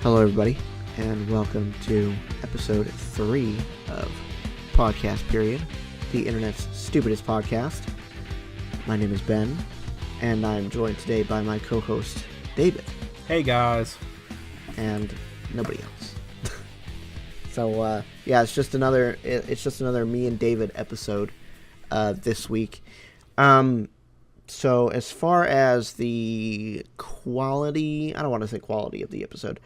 Hello, everybody, and welcome to episode 3 of Podcast Period, the internet's stupidest podcast. My name is Ben, and I'm joined today by my co-host, David. Hey, guys. And nobody else. So, it's just another me and David episode this week. So as far as the quality, I don't want to say quality of the episode.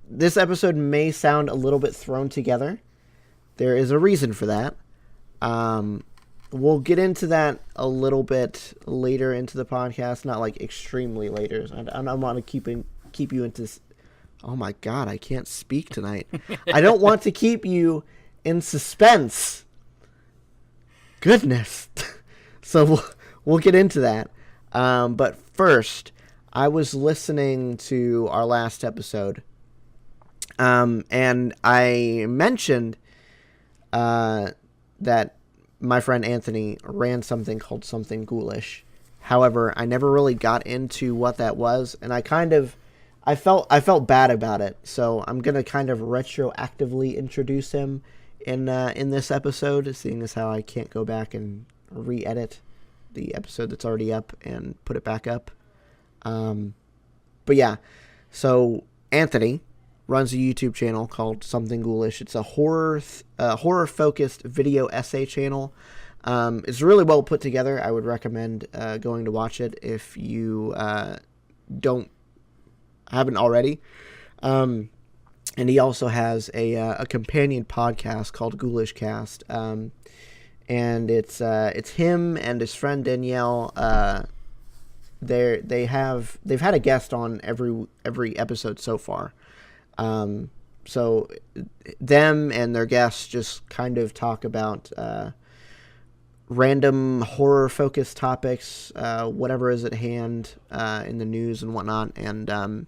This episode may sound a little bit thrown together. There is a reason for that. We'll get into that a little bit later into the podcast, not like extremely later. I don't want to keep you into. Oh my God, I can't speak tonight. I don't want to keep you in suspense. Goodness. So we'll get into that. But first, I was listening to our last episode, and I mentioned that my friend Anthony ran something called Something Ghoulish. However, I never really got into what that was, and I felt bad about it. So I'm gonna kind of retroactively introduce him in this episode, seeing as how I can't go back and re-edit the episode that's already up and put it back up. But yeah, so Anthony runs a YouTube channel called Something Ghoulish. It's a horror-focused video essay channel. It's really well put together. I would recommend going to watch it if you haven't already. And he also has a companion podcast called Ghoulish Cast. And it's him and his friend Danielle. They've had a guest on every episode so far. So them and their guests just kind of talk about random horror focused topics, whatever is at hand in the news and whatnot. And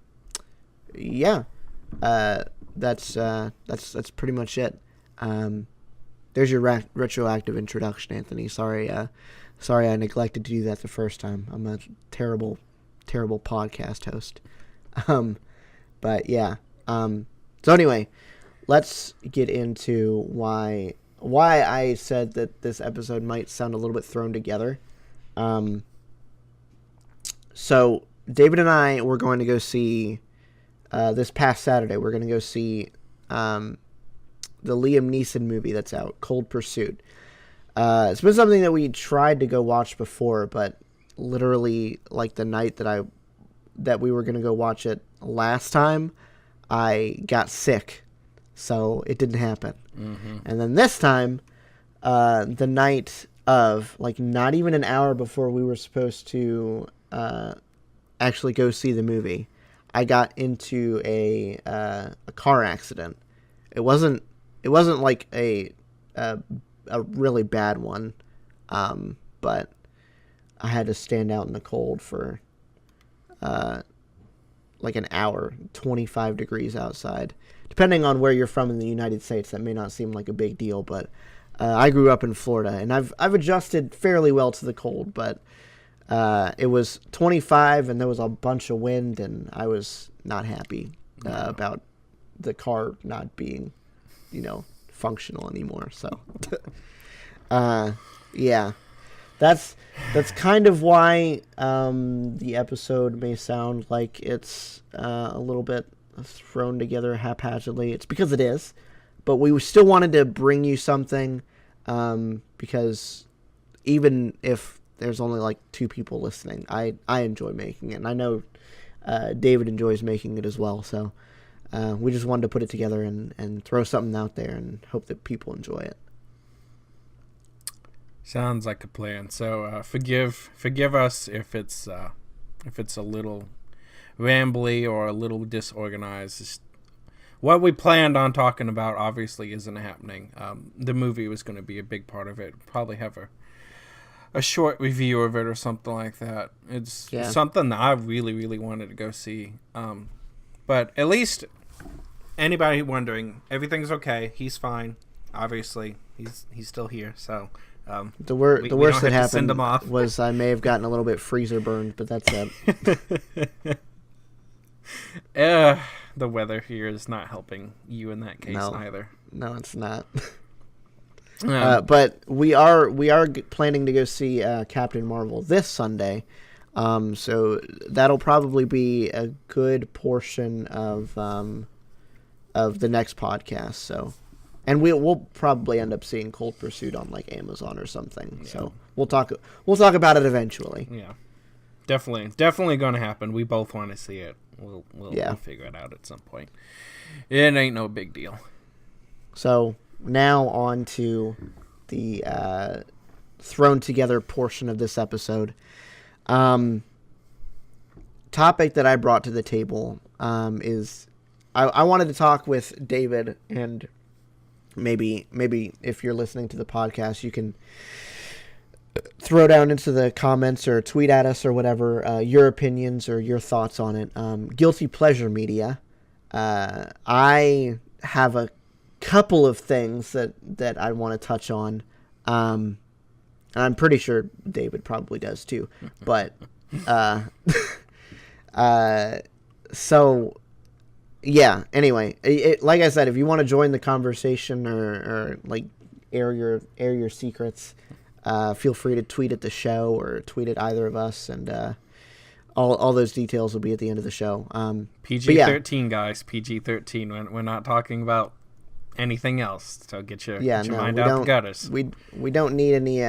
that's pretty much it. There's your retroactive introduction, Anthony. Sorry I neglected to do that the first time. I'm a terrible podcast host. But yeah. So anyway, let's get into why I said that this episode might sound a little bit thrown together. So David and I were going to go see this past Saturday. We're going to go see the Liam Neeson movie that's out, Cold Pursuit. It's been something that we tried to go watch before, but literally like the night that we were going to go watch it last time, I got sick, so it didn't happen. Mm-hmm. And then this time, the night of, like, not even an hour before we were supposed to actually go see the movie, I got into a car accident. It wasn't like a really bad one, but I had to stand out in the cold for like an hour, 25 degrees outside. Depending on where you're from in the United States, that may not seem like a big deal, but I grew up in Florida, and I've adjusted fairly well to the cold, but it was 25, and there was a bunch of wind, and I was not happy about the car not being, functional anymore. So, yeah. That's kind of why the episode may sound like it's a little bit thrown together haphazardly. It's because it is, but we still wanted to bring you something because even if there's only like 2 people listening, I enjoy making it, and I know David enjoys making it as well. So we just wanted to put it together and throw something out there and hope that people enjoy it. Sounds like a plan. So forgive us if it's a little rambly or a little disorganized. What we planned on talking about obviously isn't happening. The movie was going to be a big part of it. Probably have a short review of it or something like that. It's something that I really, really wanted to go see. But at least anybody wondering, everything's okay. He's fine. Obviously, he's still here. So. The worst that happened was I may have gotten a little bit freezer burned, but that's it. the weather here is not helping you in that case either. No, it's not. Um, But we are planning to go see Captain Marvel this Sunday. So that'll probably be a good portion of the next podcast. So, and we'll probably end up seeing Cold Pursuit on like Amazon or something. Yeah. So we'll talk about it eventually. Yeah, definitely going to happen. We both want to see it. We'll figure it out at some point. It ain't no big deal. So now on to the thrown together portion of this episode. Topic that I brought to the table is I wanted to talk with David, and maybe if you're listening to the podcast, you can throw down into the comments or tweet at us or whatever your opinions or your thoughts on it. Guilty pleasure media. I have a couple of things that I want to touch on. And I'm pretty sure David probably does too. But so yeah, anyway, like I said, if you want to join the conversation or like air your secrets, feel free to tweet at the show or tweet at either of us, and all those details will be at the end of the show. PG-13, guys, PG-13. We're not talking about anything else, so get your mind out the gutters. We don't need any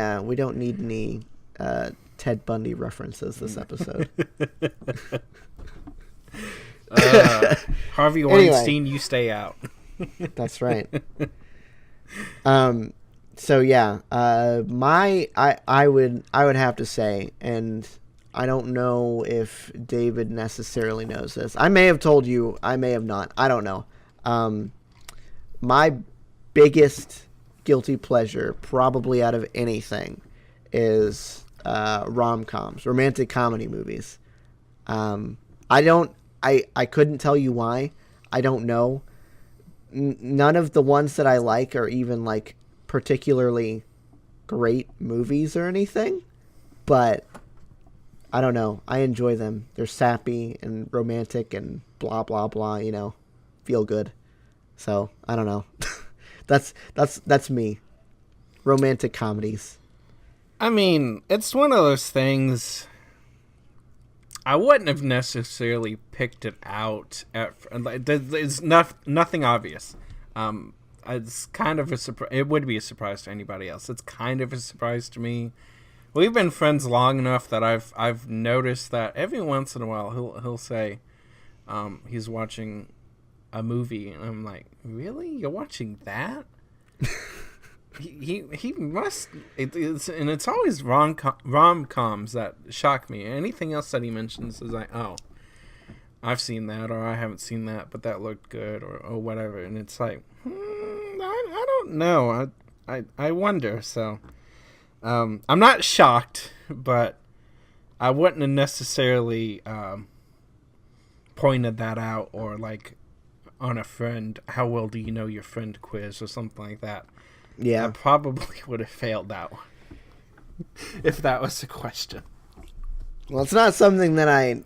Ted Bundy references this episode. Harvey Weinstein, anyway, you stay out. That's right. So yeah, I would have to say, and I don't know if David necessarily knows this. I may have told you, I may have not. I don't know. My biggest guilty pleasure, probably out of anything, is rom-coms, romantic comedy movies. I couldn't tell you why. I don't know. None of the ones that I like are even like particularly great movies or anything, but I don't know. I enjoy them. They're sappy and romantic and blah blah blah. Feel good. So I don't know. that's me. Romantic comedies. I mean, it's one of those things. I wouldn't have necessarily picked it out. There's nothing obvious. It's kind of a surprise. It would be a surprise to anybody else. It's kind of a surprise to me. We've been friends long enough that I've noticed that every once in a while he'll say he's watching a movie, and I'm like, really? You're watching that? He must. And it's always rom-coms that shock me. Anything else that he mentions is like, oh, I've seen that, or I haven't seen that, but that looked good, or whatever. And it's like, I don't know. I wonder. So I'm not shocked, but I wouldn't have necessarily pointed that out, or like on a friend, how well do you know your friend quiz or something like that. Yeah, I probably would have failed that one if that was the question. Well, it's not something that I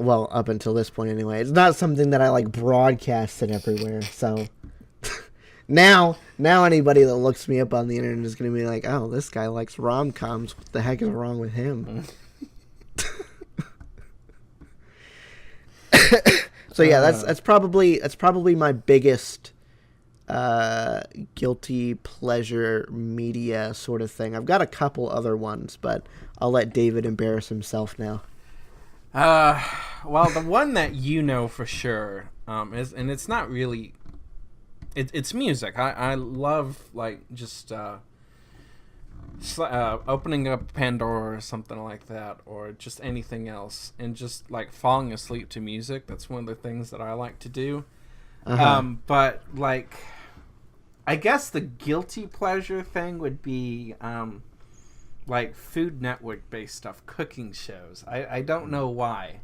well, up until this point anyway, it's not something that I like broadcasted everywhere. So now anybody that looks me up on the internet is going to be like, oh, this guy likes rom-coms. What the heck is wrong with him? So yeah, that's probably my biggest guilty pleasure media sort of thing. I've got a couple other ones, but I'll let David embarrass himself now. Well, the one that you know for sure is, and it's not really, it's music. I love like just opening up Pandora or something like that, or just anything else, and just like falling asleep to music. That's one of the things that I like to do. Uh-huh. But like, I guess the guilty pleasure thing would be like Food Network based stuff, cooking shows. I don't know why,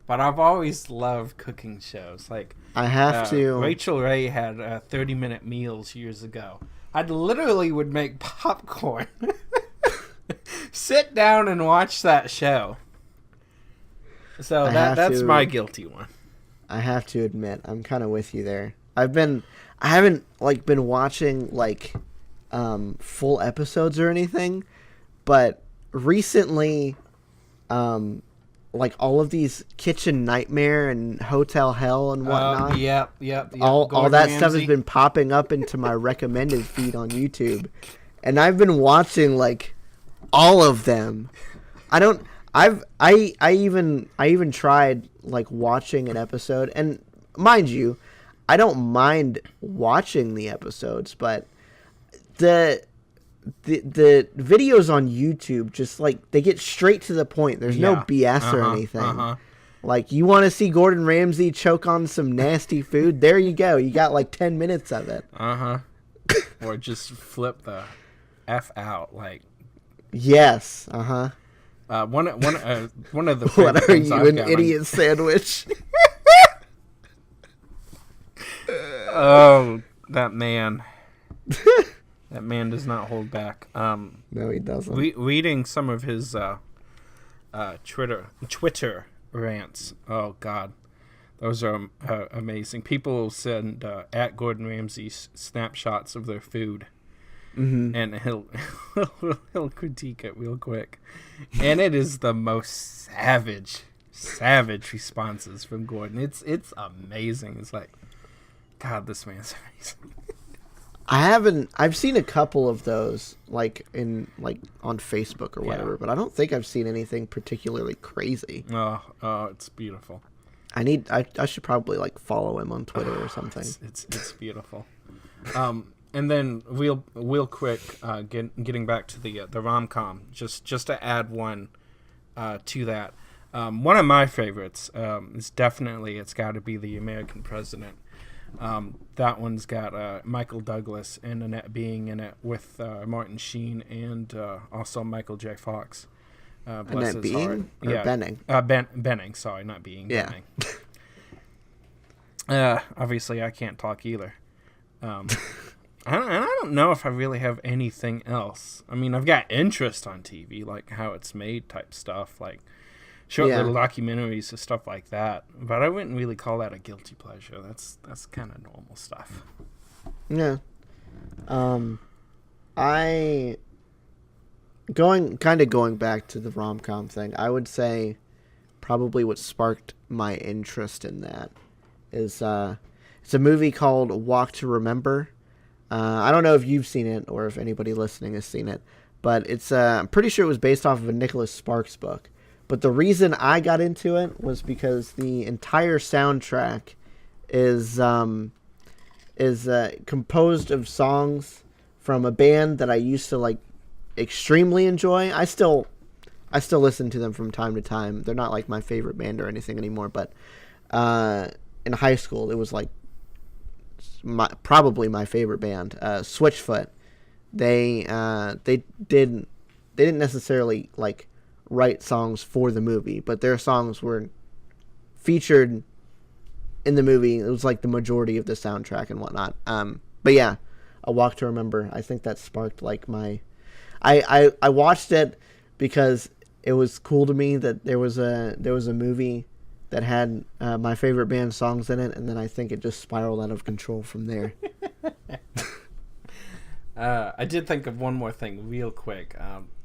but I've always loved cooking shows. Like, I have to. Rachel Ray had 30-minute meals years ago. I literally would make popcorn, sit down and watch that show. So that's my guilty one. I have to admit, I'm kind of with you there. I haven't like been watching like full episodes or anything, but recently, like all of these Kitchen Nightmare and Hotel Hell and whatnot. Yep. All Gordon that stuff has Ramsay. been popping up into my recommended feed on YouTube, and I've been watching like all of them. I even tried like watching an episode, and mind you, I don't mind watching the episodes, but the the videos on YouTube just like they get straight to the point. There's no BS or anything. Like, you want to see Gordon Ramsay choke on some nasty food? There you go. You got like 10 minutes of it. Or just flip the F out. Like, yes. One of the What are things you, I've an got idiot sandwich? Oh, that man. That man does not hold back. No, he doesn't. Reading some of his Twitter rants. Oh God, those are amazing. People send at Gordon Ramsay snapshots of their food, and he'll critique it real quick, and it is the most savage responses from Gordon. It's amazing. It's like, God, this man's amazing. I've seen a couple of those like on Facebook or whatever, but I don't think I've seen anything particularly crazy. Oh, it's beautiful. I should probably like follow him on Twitter or something. It's beautiful. And then real quick, getting back to the rom-com, just to add one to that. One of my favorites is definitely, it's got to be The American President. That one's got Michael Douglas and Annette Bening in it with Martin Sheen and also Michael J. Fox. Bless Annette his heart. Bening? Or Benning? Benning, sorry, not Bening. Yeah. Benning. Obviously, I can't talk either. I don't know if I really have anything else. I mean, I've got interest on TV, like how it's made type stuff, like short little documentaries and stuff like that. But I wouldn't really call that a guilty pleasure. That's kind of normal stuff. Yeah. Going back to the rom-com thing, I would say probably what sparked my interest in that is it's a movie called Walk to Remember. I don't know if you've seen it or if anybody listening has seen it, but it's I'm pretty sure it was based off of a Nicholas Sparks book. But the reason I got into it was because the entire soundtrack is composed of songs from a band that I used to like extremely enjoy. I still listen to them from time to time. They're not like my favorite band or anything anymore, but in high school it was like probably my favorite band, Switchfoot. They didn't necessarily like write songs for the movie, but their songs were featured in the movie. It was like the majority of the soundtrack and whatnot. But yeah, A Walk to Remember, I think that sparked like my I watched it because it was cool to me that there was a movie that had my favorite band songs in it, and then I think it just spiraled out of control from there. I did think of one more thing real quick.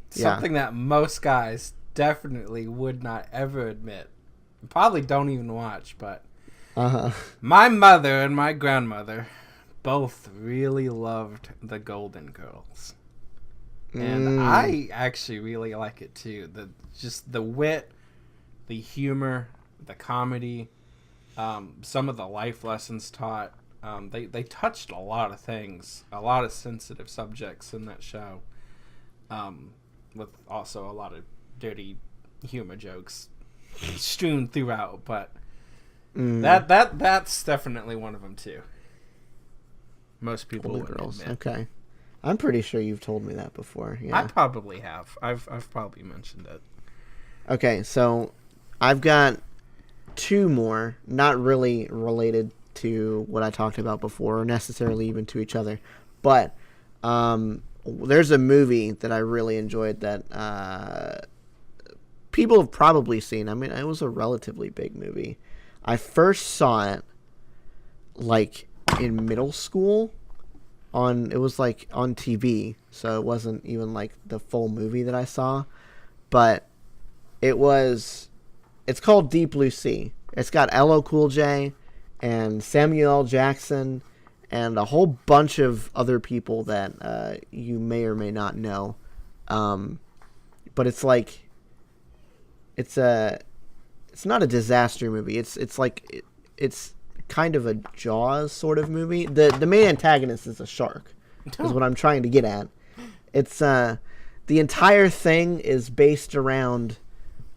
Something that most guys definitely would not ever admit. Probably don't even watch, but my mother and my grandmother both really loved the Golden Girls. And I actually really like it too. The wit, the humor, the comedy, some of the life lessons taught. They touched a lot of things, a lot of sensitive subjects in that show. With also a lot of dirty humor jokes strewn throughout, but that's definitely one of them too. Most people wouldn't admit. Okay, I'm pretty sure you've told me that before. Yeah, I probably have. I've probably mentioned it. Okay, so I've got two more, not really related to what I talked about before, or necessarily even to each other, but there's a movie that I really enjoyed that people have probably seen. I mean, it was a relatively big movie. I first saw it like in middle school it was like on TV, so it wasn't even like the full movie that I saw, but it's called Deep Blue Sea. It's got LL Cool J and Samuel L. Jackson and a whole bunch of other people that you may or may not know. But it's like it's not a disaster movie. It's kind of a Jaws sort of movie. The main antagonist is a shark. Is what I'm trying to get at. It's the entire thing is based around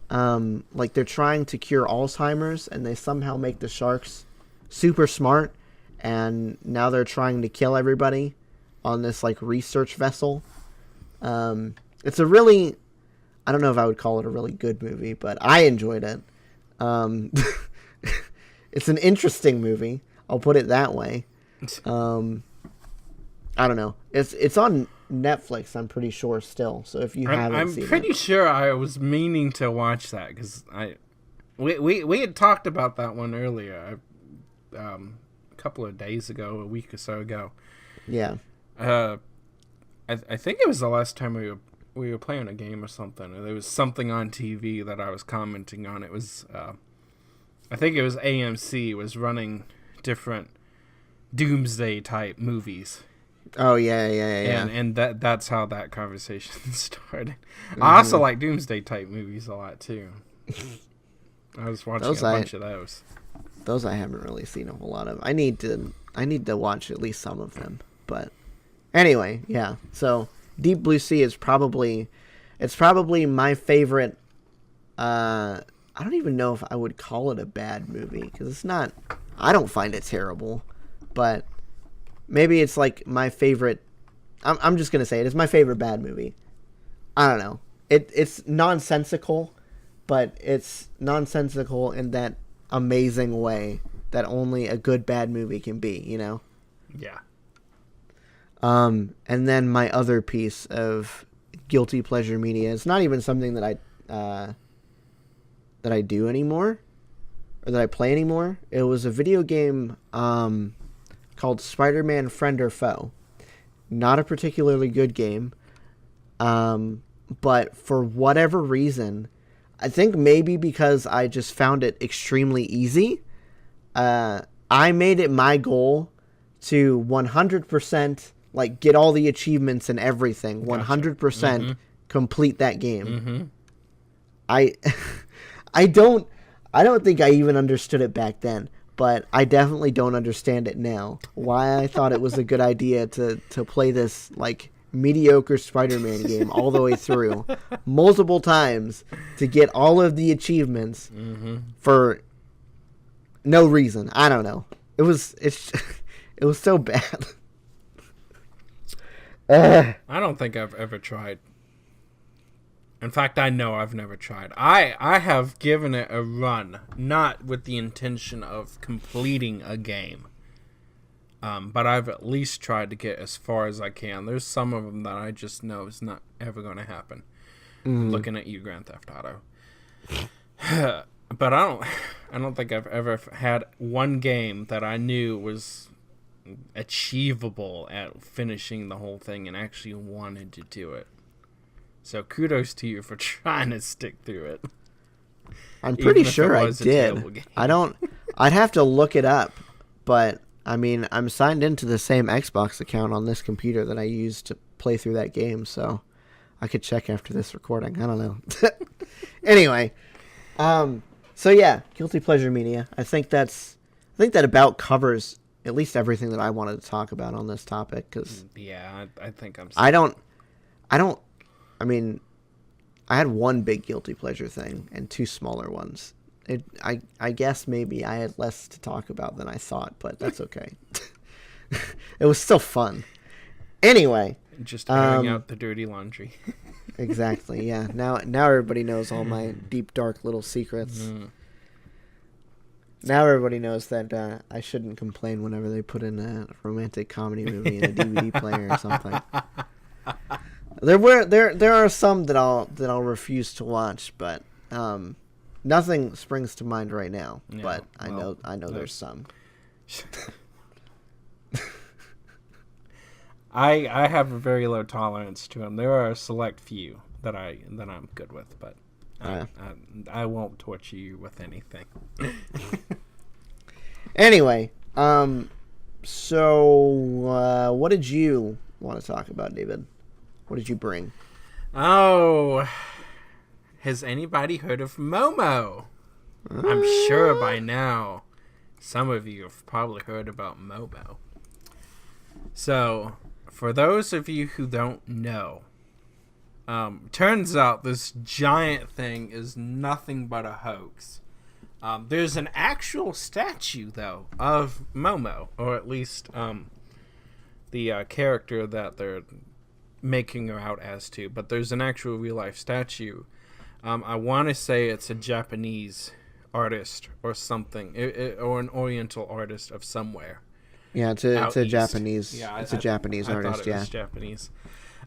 like they're trying to cure Alzheimer's, and they somehow make the sharks super smart, and now they're trying to kill everybody on this like research vessel. It's a really, I don't know if I would call it a really good movie, but I enjoyed it. It's an interesting movie. I'll put it that way. I don't know. It's on Netflix, I'm pretty sure still. So if you haven't seen it. I'm pretty sure I was meaning to watch that because we had talked about that one earlier, a couple of days ago, a week or so ago. Yeah. I think it was the last time we were playing a game or something. There was something on TV that I was commenting on. It was I think it was AMC was running different doomsday type movies. Oh yeah. And that's how that conversation started. Mm-hmm. I also like doomsday type movies a lot too. I was watching a bunch of those. Those I haven't really seen a whole lot of. I need to watch at least some of them. But anyway, yeah. So Deep Blue Sea is probably my favorite. I don't even know if I would call it a bad movie because it's not. I don't find it terrible, but maybe it's like my favorite. I'm just gonna say it. It's my favorite bad movie. I don't know. It's nonsensical, but it's nonsensical in that amazing way that only a good bad movie can be. You know. Yeah. And then my other piece of guilty pleasure media. It's not even something that I do anymore, or that I play anymore. It was a video game called Spider-Man Friend or Foe. Not a particularly good game, but for whatever reason, I think maybe because I just found it extremely easy, I made it my goal to 100% like get all the achievements and everything. Gotcha. 100% complete that game. Mm-hmm. I don't think I even understood it back then, but I definitely don't understand it now. Why I thought it was a good idea to play this like mediocre Spider-Man game all the way through multiple times to get all of the achievements for no reason. I don't know. It was so bad. I don't think I've ever tried. In fact, I know I've never tried. I have given it a run, not with the intention of completing a game. But I've at least tried to get as far as I can. There's some of them that I just know is not ever going to happen. Looking at you, Grand Theft Auto. But I don't think I've ever had one game that I knew was achievable at finishing the whole thing and actually wanted to do it. So kudos to you for trying to stick through it. I'm pretty sure I did. I'd have to look it up, but I mean, I'm signed into the same Xbox account on this computer that I used to play through that game, so I could check after this recording. I don't know. Anyway, so yeah, guilty pleasure media. I think that about covers at least everything that I wanted to talk about on this topic. Cause yeah, I think I'm. I mean, I had one big guilty pleasure thing and two smaller ones. I guess maybe I had less to talk about than I thought, but that's okay. It was still fun. Anyway. Just airing out the dirty laundry. Exactly, yeah. Now everybody knows all my deep, dark little secrets. Now everybody knows that I shouldn't complain whenever they put in a romantic comedy movie in a DVD player or something. There are some that I'll refuse to watch, but Nothing springs to mind right now, Yeah, but I well, know there's some. I have a very low tolerance to them. There are a select few that I'm good with, but I won't torture you with anything. Anyway, so what did you want to talk about, David? What did you bring? Oh, has anybody heard of Momo? I'm sure by now some of you have probably heard about Momo. So, for those of you who don't know, turns out this giant thing is nothing but a hoax. There's an actual statue, though, of Momo, or at least the character that they're making her out as to. But there's an actual real-life statue. I want to say it's a Japanese artist or something, or an Oriental artist of somewhere. Yeah, it's a east. Japanese. Yeah, it's a Japanese artist. Thought it was Japanese.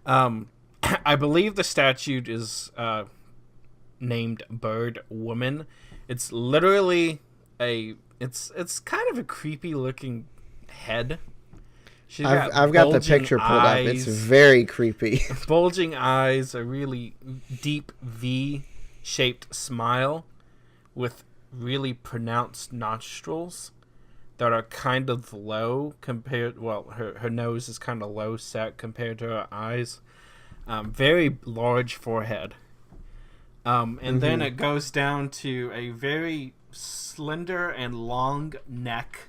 I believe the statue is named Bird Woman. It's literally it's kind of a creepy looking head. I've got the picture pulled up. It's very creepy. Bulging eyes, a really deep V-shaped smile with really pronounced nostrils that are kind of low compared. Well, her nose is kind of low set compared to her eyes. Very large forehead. And then it goes down to a very slender and long neck.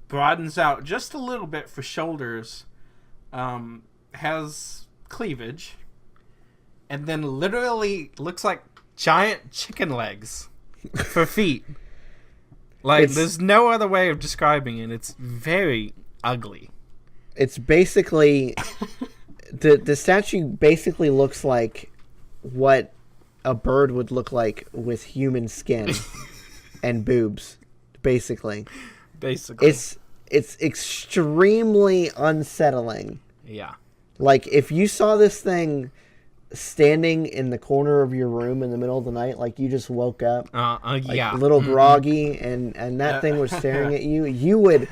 Broadens out just a little bit for shoulders. Has cleavage. And then literally looks like giant chicken legs for feet. Like, there's no other way of describing it. It's very ugly. It's basically... the statue basically looks like what a bird would look like with human skin and boobs, basically. It's extremely unsettling. Yeah. Like, if you saw this thing standing in the corner of your room in the middle of the night, like you just woke up, yeah, a little groggy, and that thing was staring at you, you would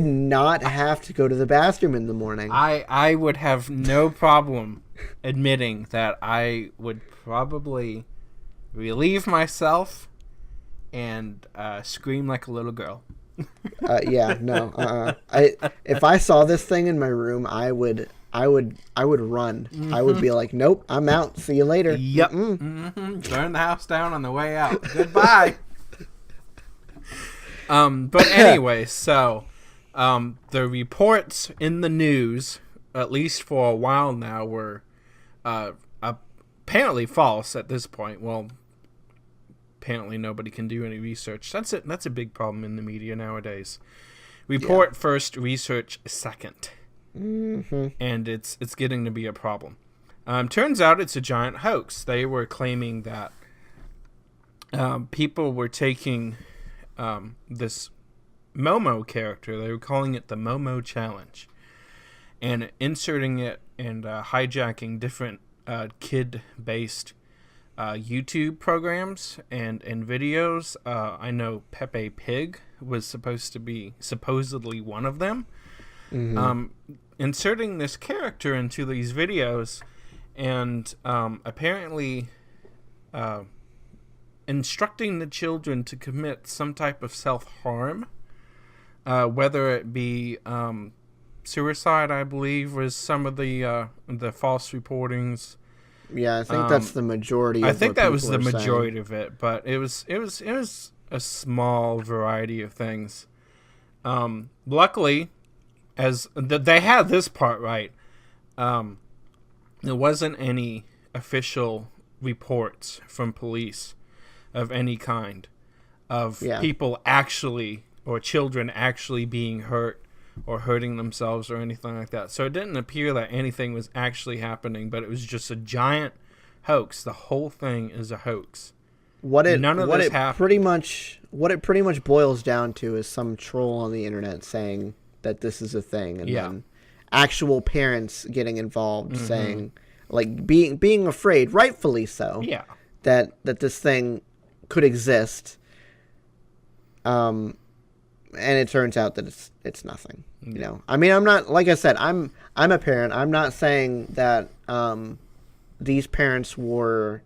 not have to go to the bathroom in the morning. I would have no problem admitting that I would probably relieve myself and scream like a little girl. If I saw this thing in my room, I would run. Mm-hmm. I would be like, nope, I'm out. See you later. Yep. Mm-hmm. Burn the house down on the way out. Goodbye. But anyway, so the reports in the news, at least for a while now, were apparently false at this point. Well, apparently nobody can do any research. That's it. That's a big problem in the media nowadays. Report first, research second. Mm-hmm. And it's getting to be a problem. Turns out it's a giant hoax. They were claiming that people were taking this Momo character, they were calling it the Momo Challenge, and inserting it and hijacking different kid-based YouTube programs and videos. I know Pepe Pig was supposedly one of them. Mm-hmm. Inserting this character into these videos and apparently instructing the children to commit some type of self-harm, whether it be suicide, I believe, was some of the false reportings. Yeah, I think that's the majority. I think that was the majority of it, but it was a small variety of things. Luckily, as they had this part right, there wasn't any official reports from police of any kind of people actually or children actually being hurt or hurting themselves or anything like that. So it didn't appear that anything was actually happening, but it was just a giant hoax. The whole thing is a hoax. What it pretty much boils down to is some troll on the internet saying that this is a thing, and then actual parents getting involved, saying, like, being afraid, rightfully so, that this thing could exist. And it turns out that it's nothing. You know, I mean, I'm not, like I said, I'm a parent. I'm not saying that these parents were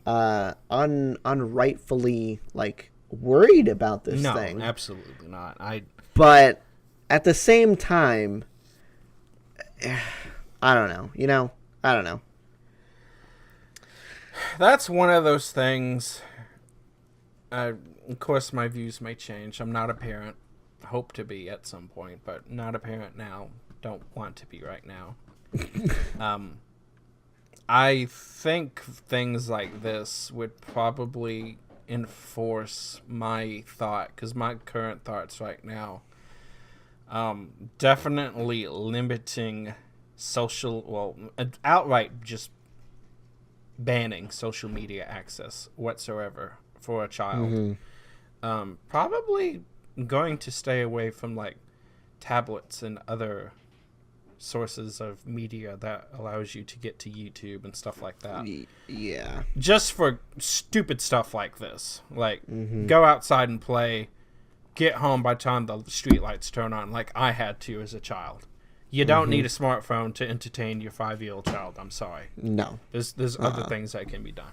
unrightfully like worried about this thing. No, absolutely not. But at the same time, I don't know. You know, I don't know. That's one of those things. Of course, my views may change. I'm not a parent. Hope to be at some point, but not a parent now. Don't want to be right now. I think things like this would probably enforce my thought, because my current thoughts right now, definitely limiting outright just banning social media access whatsoever for a child. Probably going to stay away from like tablets and other sources of media that allows you to get to YouTube and stuff like that. Yeah. Just for stupid stuff like this. Like, go outside and play, get home by the time the streetlights turn on, like I had to as a child. You don't need a smartphone to entertain your 5-year-old child. I'm sorry. No. There's other things that can be done.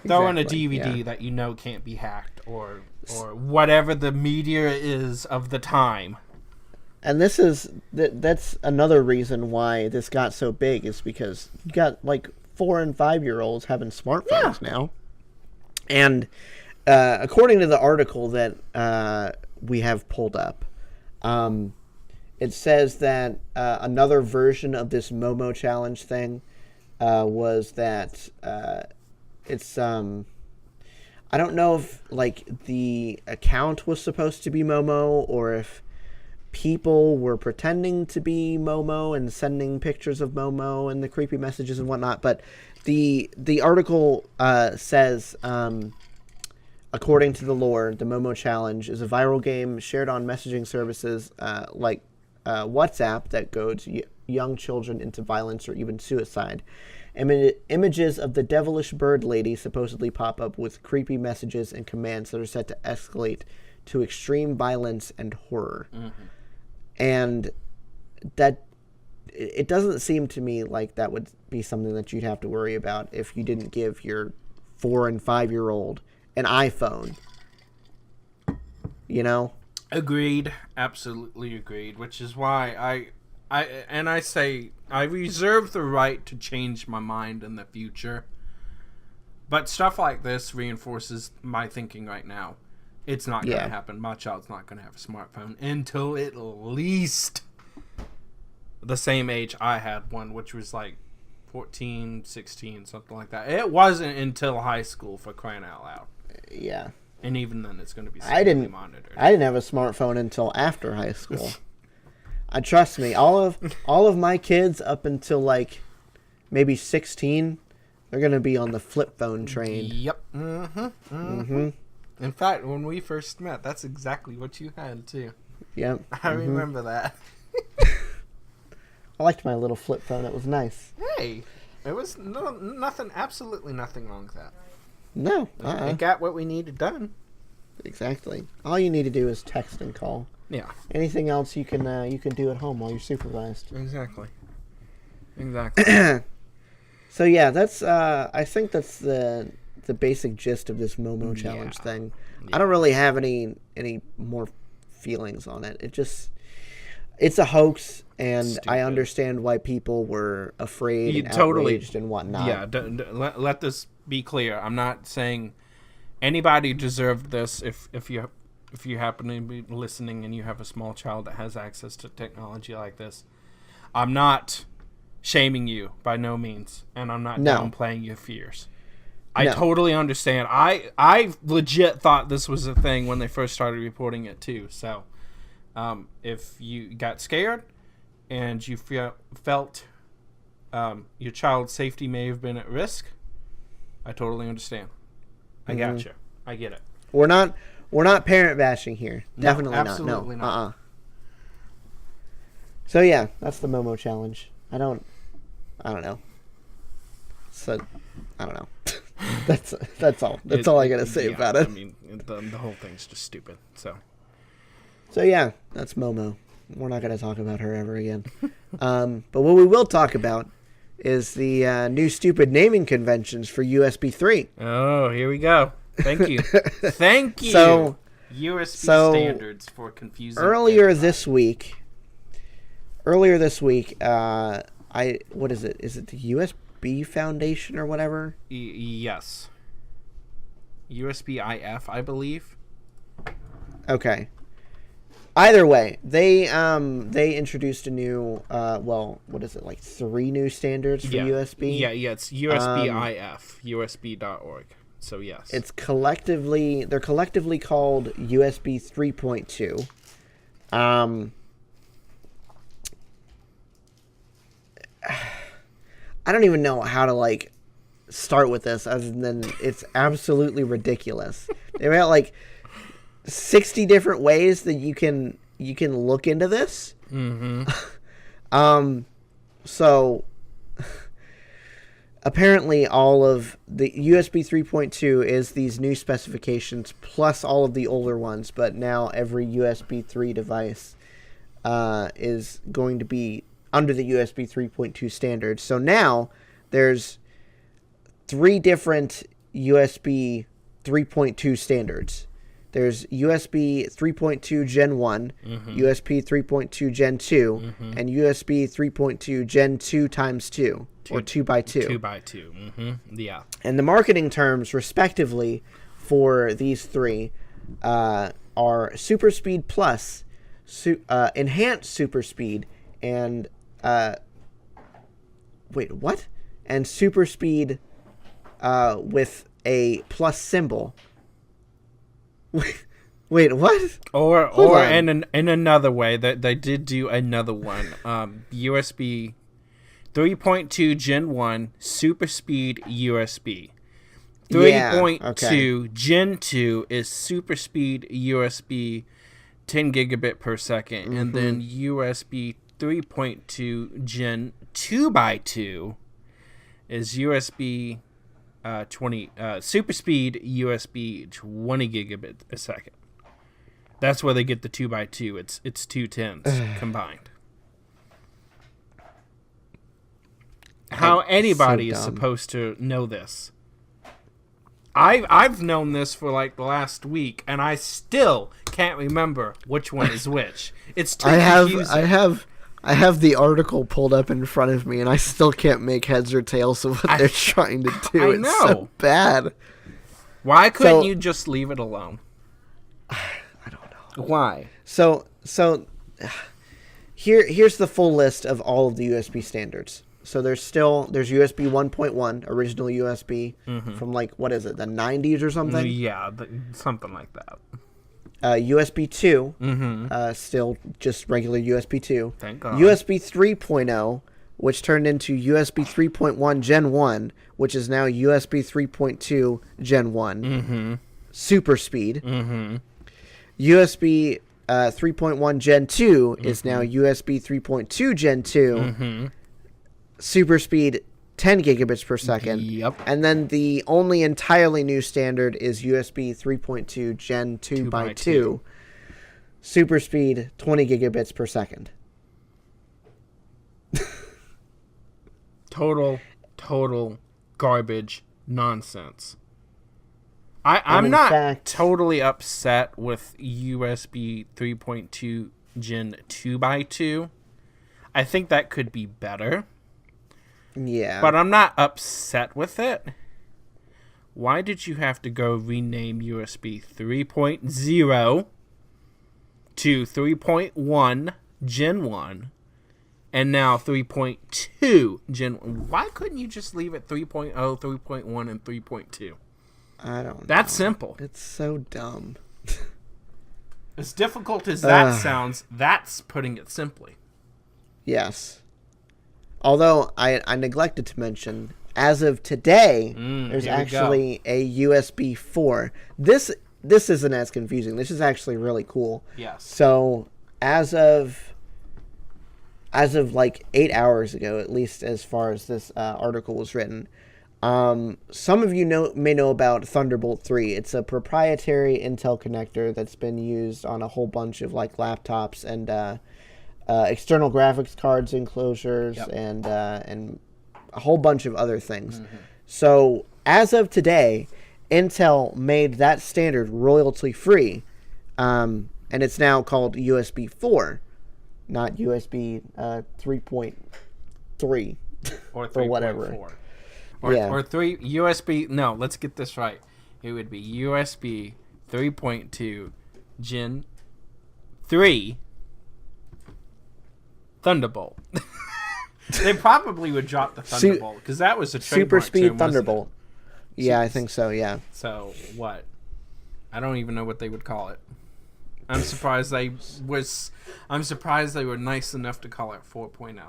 Throw in a DVD that you know can't be hacked, or whatever the media is of the time. And that's another reason why this got so big, is because you got like 4 and 5-year-olds having smartphones now. And according to the article that we have pulled up, it says that another version of this Momo challenge thing was that it's I don't know if like the account was supposed to be Momo, or if people were pretending to be Momo and sending pictures of Momo and the creepy messages and whatnot. But the article says, according to the lore, the Momo challenge is a viral game shared on messaging services like WhatsApp that goads young children into violence or even suicide. Images of the devilish bird lady supposedly pop up with creepy messages and commands that are set to escalate to extreme violence and horror. And that, it doesn't seem to me like that would be something that you'd have to worry about if you didn't give your 4 and 5-year-old an iPhone. You know? Agreed. Absolutely agreed. Which is why I say I reserve the right to change my mind in the future. But stuff like this reinforces my thinking right now. It's not going to happen. My child's not going to have a smartphone until at least the same age I had one, which was like 14, 16, something like that. It wasn't until high school, for crying out loud. Yeah. And even then, it's going to be monitored. I didn't have a smartphone until after high school. Trust me, all of my kids up until like maybe 16, they're going to be on the flip phone train. Yep. In fact, when we first met, that's exactly what you had too. Yep. I remember that. I liked my little flip phone. It was nice. Hey, it was absolutely nothing wrong with that. No. It got what we needed done. Exactly. All you need to do is text and call. Yeah. Anything else you can do at home while you're supervised. Exactly. So yeah, that's I think that's the basic gist of this Momo challenge thing. Yeah. I don't really have any more feelings on it. It's a hoax, and stupid. I understand why people were afraid and outraged and whatnot. Yeah, let this be clear. I'm not saying anybody deserved this. If you happen to be listening and you have a small child that has access to technology like this, I'm not shaming you by no means, and I'm not downplaying your fears. I totally understand. I legit thought this was a thing when they first started reporting it too. So, if you got scared and you felt your child's safety may have been at risk, I totally understand. I got you. I get it. We're not parent bashing here. Definitely not. Absolutely not. So yeah, that's the Momo challenge. I don't know. So I don't know. That's all. That's all I gotta say about it. I mean, the whole thing's just stupid. So yeah, that's Momo. We're not gonna talk about her ever again. But what we will talk about is the new stupid naming conventions for USB 3. Oh, here we go. Thank you. Thank you. So USB standards for confusing. Earlier this week, what is it? Is it the USB Foundation or whatever? Yes. USB IF, I believe. Okay. Either way, they introduced a new what is it, like 3 new standards for USB? Yeah, it's USB IF, USB.org. So yes. They're collectively called USB 3.2. I don't even know how to start with this other than it's absolutely ridiculous. They've got like 60 different ways that you can look into this. Mm-hmm. So apparently all of the USB 3.2 is these new specifications plus all of the older ones, but now every USB 3 device is going to be under the USB 3.2 standard. So now there's 3 different USB 3.2 standards. There's USB 3.2 Gen 1, USB 3.2 Gen 2, and USB 3.2 Gen 2 times 2, or 2x2. 2x2, yeah. And the marketing terms, respectively, for these 3 are Super Speed Plus, Enhanced Super Speed, and... wait, what? And Super Speed with a plus symbol. Wait, what? Or in another way, that they did do another one. USB 3.2 Gen 1 Super Speed USB. 3.2 Gen 2 is Super Speed USB 10 gigabit per second. And then USB 3.2 Gen 2x2 is USB 20 Super Speed USB 20 gigabit a second. That's where they get the 2x2. It's 2 tens combined. How anybody is supposed to know this? I've known this for like the last week, and I still can't remember which one is which. It's too confusing. I have the article pulled up in front of me, and I still can't make heads or tails of what they're trying to do. I know. It's so bad. Why couldn't you just leave it alone? I don't know. Why? So here's the full list of all of the USB standards. So there's USB 1.1, original USB from like, what is it, the 90s or something? Yeah, something like that. USB 2, still just regular USB 2. Thank God. USB 3.0, which turned into USB 3.1 Gen 1, which is now USB 3.2 Gen 1. Super speed. USB 3.1 Gen 2 is now USB 3.2 Gen 2. Super speed 10 gigabits per second. Yep. And then the only entirely new standard is USB 3.2 Gen 2x2. Super speed 20 gigabits per second. Total garbage nonsense. I'm not totally upset with USB 3.2 Gen 2x2. I think that could be better. Yeah. But I'm not upset with it. Why did you have to go rename USB 3.0 to 3.1 Gen 1 and now 3.2 Gen 1? Why couldn't you just leave it 3.0, 3.1, and 3.2? I don't know. That's simple. It's so dumb. As difficult as that sounds, that's putting it simply. Yes. Although I neglected to mention, as of today, there's actually a USB 4. This isn't as confusing. This is actually really cool. Yes. So as of like 8 hours ago, at least as far as this article was written, Some of you may know about Thunderbolt 3. It's a proprietary Intel connector that's been used on a whole bunch of like laptops and external graphics cards enclosures and a whole bunch of other things. So as of today, Intel made that standard royalty free, and it's now called USB 4, not USB 3.3 or whatever. Or 3 USB. No, let's get this right. It would be USB 3.2 Gen 3 Thunderbolt. They probably would drop the Thunderbolt because that was a super speed term, Thunderbolt. Yeah, I think so. Yeah. So what? I don't even know what they would call it. I'm surprised they were nice enough to call it 4.0.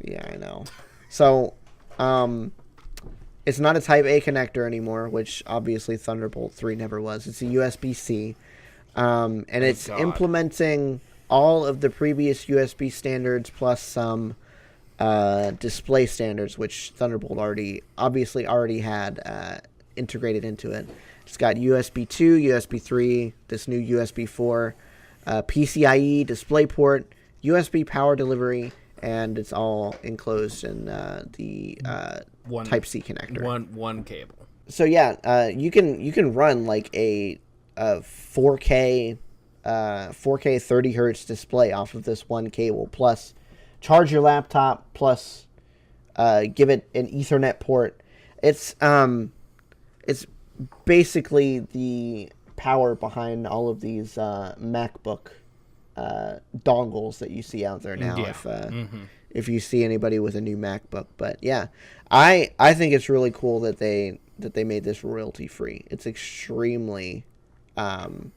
Yeah, I know. So, it's not a Type A connector anymore, which obviously Thunderbolt 3 never was. It's a USB-C, and it's implementing all of the previous USB standards plus some display standards, which Thunderbolt already had integrated into it. It's got USB 2, USB 3, this new USB 4, PCIe DisplayPort, USB power delivery, and it's all enclosed in the Type C connector. One cable. So yeah, you can run like a 4K 30 hertz display off of this one cable. Plus, charge your laptop. Plus, give it an Ethernet port. It's basically the power behind all of these MacBook dongles that you see out there now. Yeah. If you see anybody with a new MacBook, but yeah, I think it's really cool that they made this royalty free. It's extremely cool.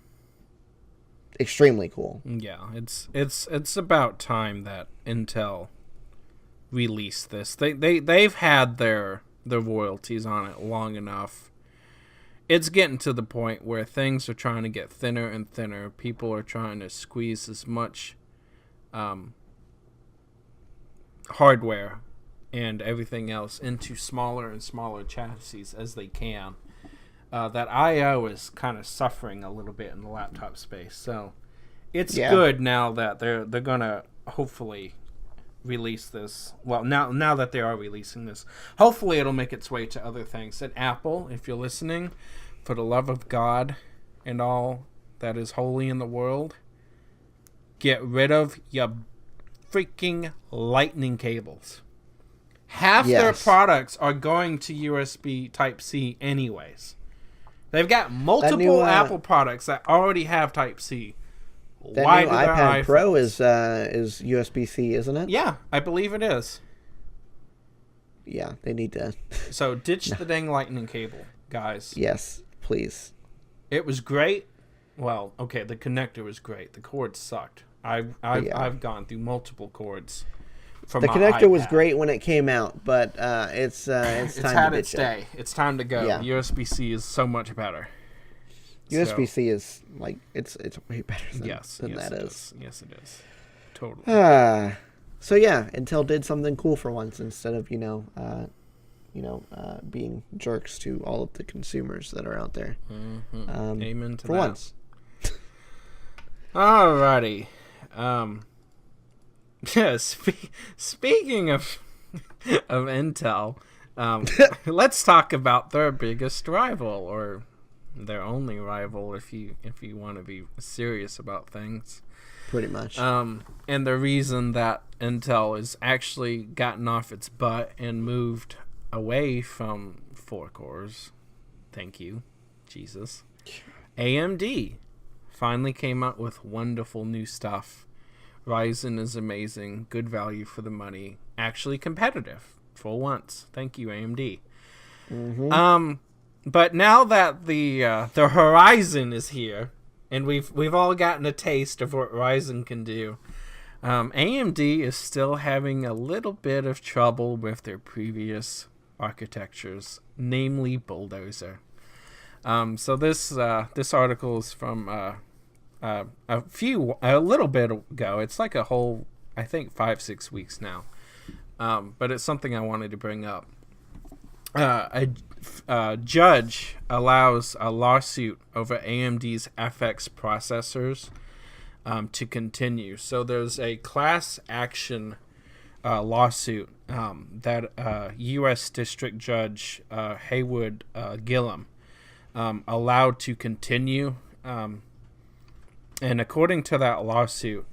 Yeah, it's about time that Intel released this. They've had their royalties on it long enough. It's getting to the point where things are trying to get thinner and thinner. People are trying to squeeze as much hardware and everything else into smaller and smaller chassis as they can. That I/O is kind of suffering a little bit in the laptop space. So it's good now that they're gonna hopefully release this. Well, now that they are releasing this, hopefully it'll make its way to other things. And Apple, if you're listening, for the love of God and all that is holy in the world, get rid of your freaking lightning cables. Half their products are going to USB Type-C anyways. They've got multiple Apple products that already have Type-C. That new iPad Pro is USB-C, isn't it? Yeah, I believe it is. Yeah, they need to. So ditch the dang lightning cable, guys. Yes, please. It was great. Well, okay, the connector was great. The cord sucked. I've gone through multiple cords. From the connector was great when it came out, but it's time had to its day. It's time to go. Yeah. USB-C is so much better. USB-C is like it's way better than that is. Yes, it is. Totally. So yeah, Intel did something cool for once instead of being jerks to all of the consumers that are out there. Mm-hmm. Amen to for that. Once. Alrighty. Speaking of Intel, let's talk about their biggest rival, or their only rival, if you want to be serious about things. Pretty much. And the reason that Intel has actually gotten off its butt and moved away from 4 cores, thank you, Jesus. AMD finally came out with wonderful new stuff. Ryzen is amazing, good value for the money, actually competitive for once. Thank you, AMD. Mm-hmm. But now that the Horizon is here, and we've all gotten a taste of what Ryzen can do, AMD is still having a little bit of trouble with their previous architectures, namely Bulldozer. So this article is from a little bit ago. It's like a whole, I think, 5-6 weeks now. But it's something I wanted to bring up. a judge allows a lawsuit over AMD's FX processors to continue. So there's a class action lawsuit that U.S. District Judge Haywood Gillum allowed to continue. And according to that lawsuit,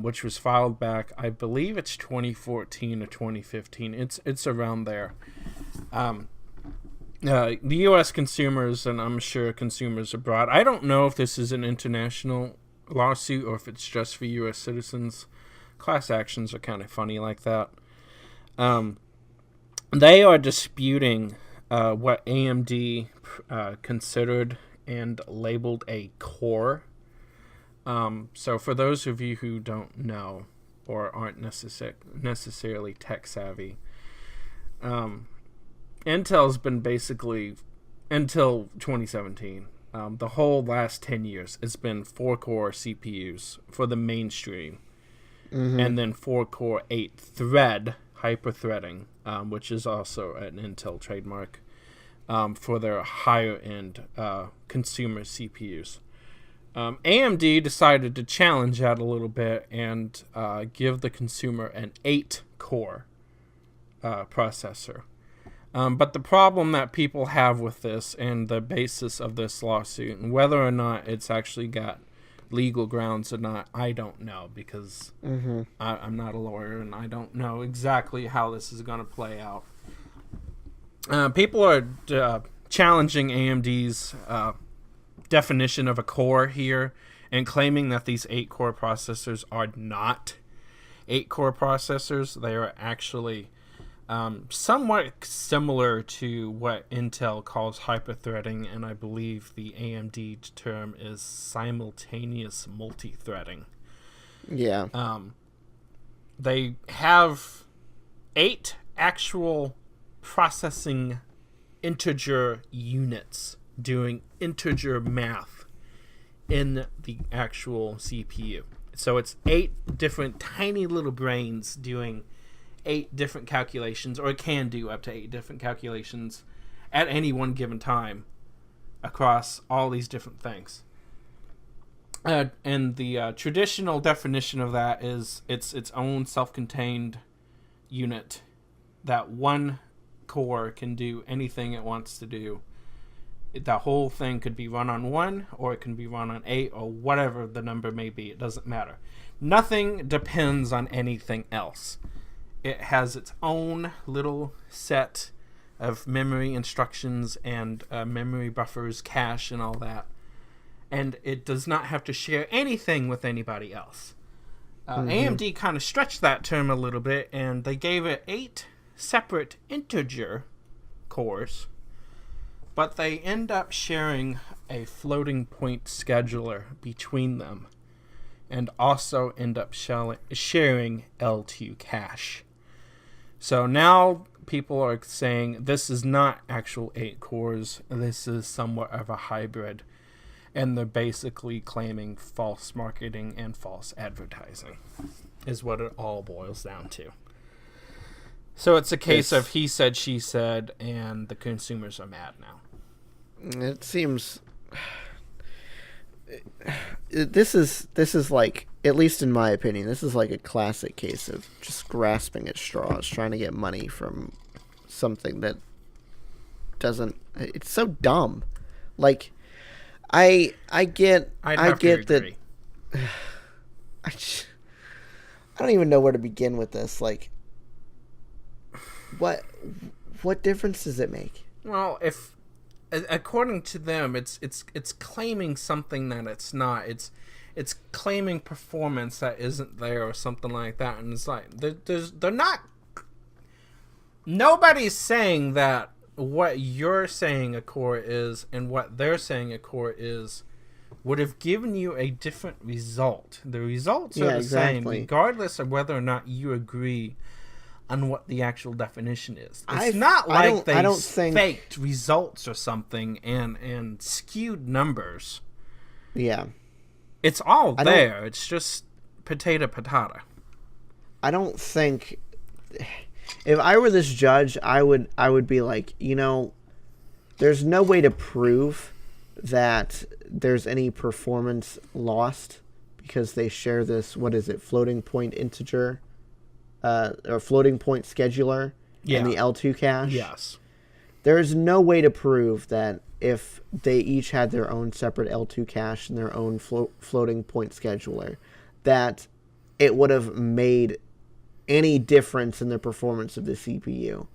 which was filed back, I believe it's 2014 or 2015. It's around there. The U.S. consumers, and I'm sure consumers abroad, I don't know if this is an international lawsuit or if it's just for U.S. citizens. Class actions are kind of funny like that. They are disputing what AMD considered and labeled a core. So for those of you who don't know or aren't necessarily tech savvy, Intel's been basically, until 2017, the whole last 10 years, it's been 4-core CPUs for the mainstream. Mm-hmm. And then 4-core 8-thread hyper-threading, which is also an Intel trademark, for their higher-end consumer CPUs. AMD decided to challenge that a little bit and give the consumer an 8-core processor. But the problem that people have with this and the basis of this lawsuit, and whether or not it's actually got legal grounds or not, I don't know, because I'm not a lawyer and I don't know exactly how this is going to play out. People are challenging AMD's definition of a core here and claiming that these 8-core processors are not 8-core processors. They are actually somewhat similar to what Intel calls hyper-threading, and I believe the AMD term is simultaneous multi-threading. Yeah. They have 8 actual processing integer units doing integer math in the actual CPU. So it's 8 different tiny little brains doing 8 different calculations, or it can do up to 8 different calculations at any one given time across all these different things. And the traditional definition of that is it's its own self-contained unit that one core can do anything it wants to do. The whole thing could be run on 1, or it can be run on 8, or whatever the number may be. It doesn't matter. Nothing depends on anything else. It has its own little set of memory instructions and memory buffers, cache, and all that. And it does not have to share anything with anybody else. AMD kind of stretched that term a little bit, and they gave it 8 separate integer cores, but they end up sharing a floating point scheduler between them, and also end up sharing L2 cache. So now people are saying this is not actual 8 cores, this is somewhat of a hybrid, and they're basically claiming false marketing and false advertising is what it all boils down to. So it's a case of he said, she said, and the consumers are mad now. It seems this is like, at least in my opinion, this is like a classic case of just grasping at straws, trying to get money from something that doesn't. It's so dumb. Like, I get that. I don't even know where to begin with this. Like, what difference does it make? Well, if according to them, it's claiming something that it's not. It's claiming performance that isn't there or something like that, and it's like they're not. Nobody's saying that what you're saying a core is and what they're saying a core is would have given you a different result. The results are the same, regardless of whether or not you agree on what the actual definition is. It's not like they faked results or something and skewed numbers. Yeah. It's all there. It's just potato. I don't think... if I were this judge, I would be like, there's no way to prove that there's any performance lost because they share this, what is it, floating point integer, or floating point scheduler and the L2 cache. Yes. There's no way to prove that if they each had their own separate L2 cache and their own floating point scheduler, that it would have made any difference in the performance of the CPU.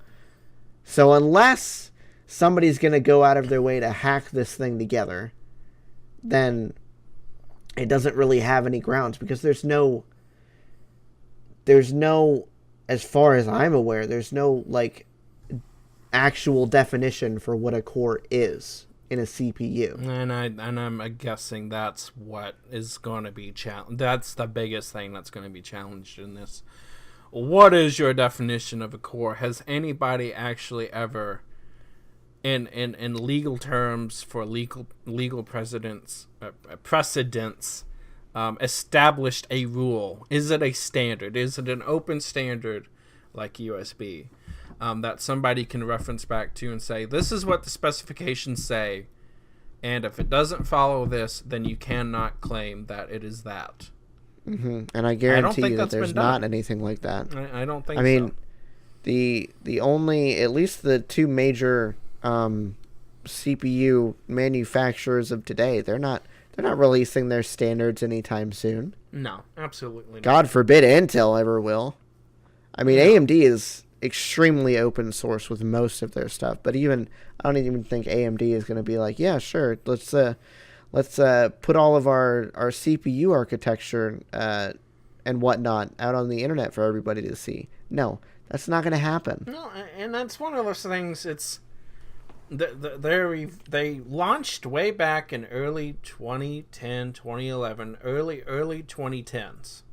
So unless somebody's going to go out of their way to hack this thing together, then it doesn't really have any grounds, because there's no, as far as I'm aware, there's no like actual definition for what a core is in a CPU. And I'm guessing that's what is going to be that's the biggest thing that's going to be challenged in this. What is your definition of a core? Has anybody actually ever, in legal terms, for legal precedents, established a rule? Is it a standard? Is it an open standard like USB that somebody can reference back to and say, this is what the specifications say, and if it doesn't follow this, then you cannot claim that it is that? Mm-hmm. And I guarantee you that there's not anything like that. I don't think so. I mean, the only, at least the two major CPU manufacturers of today, they're not releasing their standards anytime soon. No, absolutely not. God forbid Intel ever will. I mean, AMD is extremely open source with most of their stuff, but I don't even think AMD is going to be like, yeah, sure, let's put all of our CPU architecture and whatnot out on the internet for everybody to see. No, that's not going to happen. No, and that's one of those things. It's they launched way back in early 2010, 2011, early 2010s.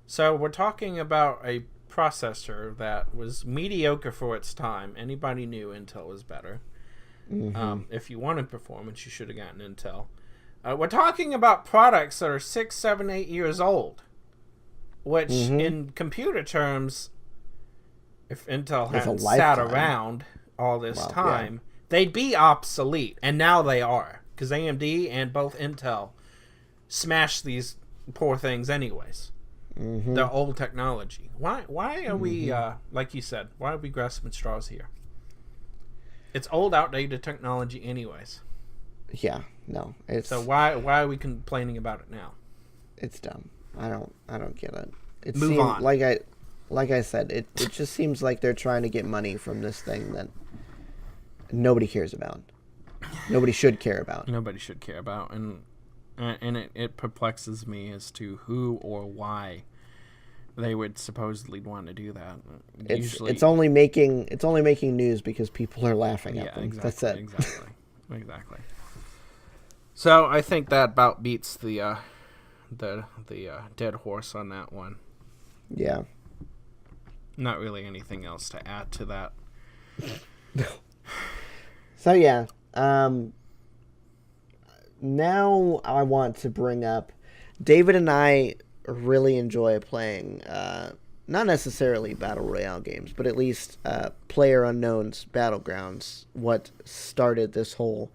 So we're talking about a processor that was mediocre for its time. Anybody knew Intel was better. Mm-hmm. If you wanted performance, you should have gotten Intel. We're talking about products that are 6, 7, 8 years old, which in computer terms, if Intel hadn't sat around all this time, they'd be obsolete. And now they are, because AMD and both Intel smashed these poor things anyways. Mm-hmm. The old technology. Why are we, like you said, why are we grasping straws here? It's old, outdated technology anyways. Yeah, no. So why are we complaining about it now? It's dumb. I don't get it. Move on. Like I said, it just seems like they're trying to get money from this thing that nobody cares about. Nobody should care about. Nobody should care about, and it perplexes me as to who or why they would supposedly want to do that. It's only making news because people are laughing at them. Exactly, That's it. Exactly. So I think that about beats the dead horse on that one. Yeah. Not really anything else to add to that. So yeah. Now I want to bring up, David and I really enjoy playing, not necessarily Battle Royale games, but at least PlayerUnknown's Battlegrounds, what started this whole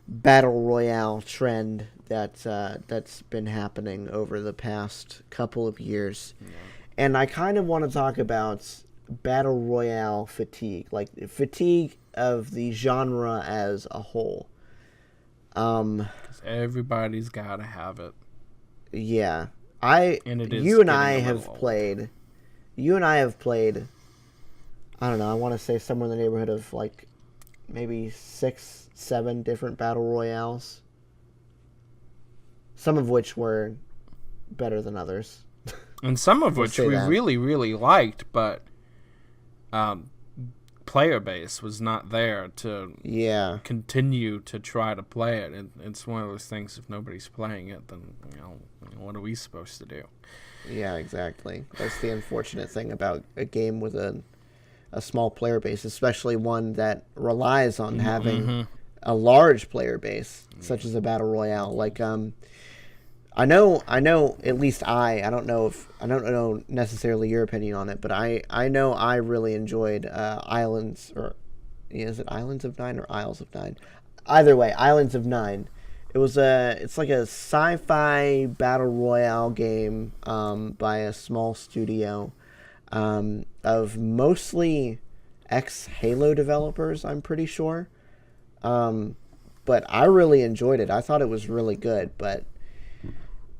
Battle Royale trend that's been happening over the past couple of years. Yeah. And I kind of want to talk about Battle Royale fatigue, like fatigue of the genre as a whole. 'Cause everybody's got to have it. Yeah. You and I have played, I don't know, I want to say somewhere in the neighborhood of like maybe 6, 7 different Battle Royales. Some of which were better than others. And some of which we really, really liked, but player base was not there to continue to try to play it. It's one of those things, if nobody's playing it, then what are we supposed to do? Yeah, exactly. That's the unfortunate thing about a game with a small player base, especially one that relies on having a large player base, such as a Battle Royale. Like, I know. At least I don't know if I don't know necessarily your opinion on it, but I know I really enjoyed Islands or is it Islands of Nine or Isles of Nine? Either way, Islands of Nine. It's like a sci-fi battle royale game by a small studio of mostly ex-Halo developers. I'm pretty sure, but I really enjoyed it. I thought it was really good, but